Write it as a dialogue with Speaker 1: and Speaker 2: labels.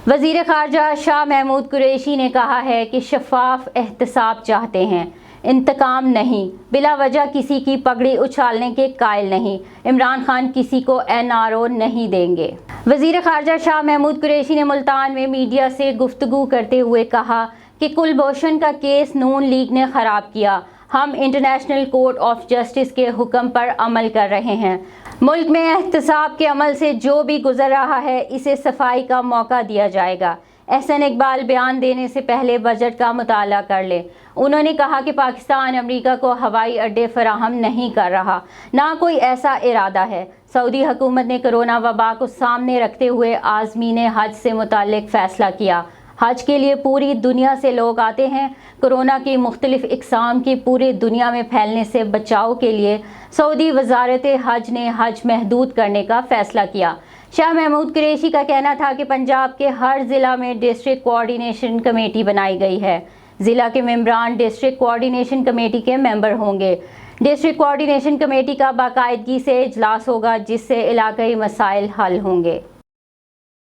Speaker 1: وزیر خارجہ شاہ محمود قریشی نے کہا ہے کہ شفاف احتساب چاہتے ہیں، انتقام نہیں، بلا وجہ کسی کی پگڑی اچھالنے کے قائل نہیں۔ عمران خان کسی کو NRO نہیں دیں گے۔ وزیر خارجہ شاہ محمود قریشی نے ملتان میں میڈیا سے گفتگو کرتے ہوئے کہا کہ کلبھوشن کا کیس نون لیگ نے خراب کیا۔ ہم انٹرنیشنل کورٹ آف جسٹس کے حکم پر عمل کر رہے ہیں۔ ملک میں احتساب کے عمل سے جو بھی گزر رہا ہے اسے صفائی کا موقع دیا جائے گا۔ احسن اقبال بیان دینے سے پہلے بجٹ کا مطالعہ کر لیں۔ انہوں نے کہا کہ پاکستان امریکہ کو ہوائی اڈے فراہم نہیں کر رہا، نہ کوئی ایسا ارادہ ہے۔ سعودی حکومت نے کرونا وبا کو سامنے رکھتے ہوئے عازمین حج سے متعلق فیصلہ کیا۔ حج کے لیے پوری دنیا سے لوگ آتے ہیں۔ کورونا کی مختلف اقسام کی پوری دنیا میں پھیلنے سے بچاؤ کے لیے سعودی وزارت حج نے حج محدود کرنے کا فیصلہ کیا۔ شاہ محمود قریشی کا کہنا تھا کہ پنجاب کے ہر ضلع میں ڈسٹرکٹ کوآرڈینیشن کمیٹی بنائی گئی ہے۔ ضلع کے ممبران ڈسٹرکٹ کوآرڈینیشن کمیٹی کے ممبر ہوں گے۔ ڈسٹرکٹ کوآرڈینیشن کمیٹی کا باقاعدگی سے اجلاس ہوگا جس سے علاقائی مسائل حل ہوں گے۔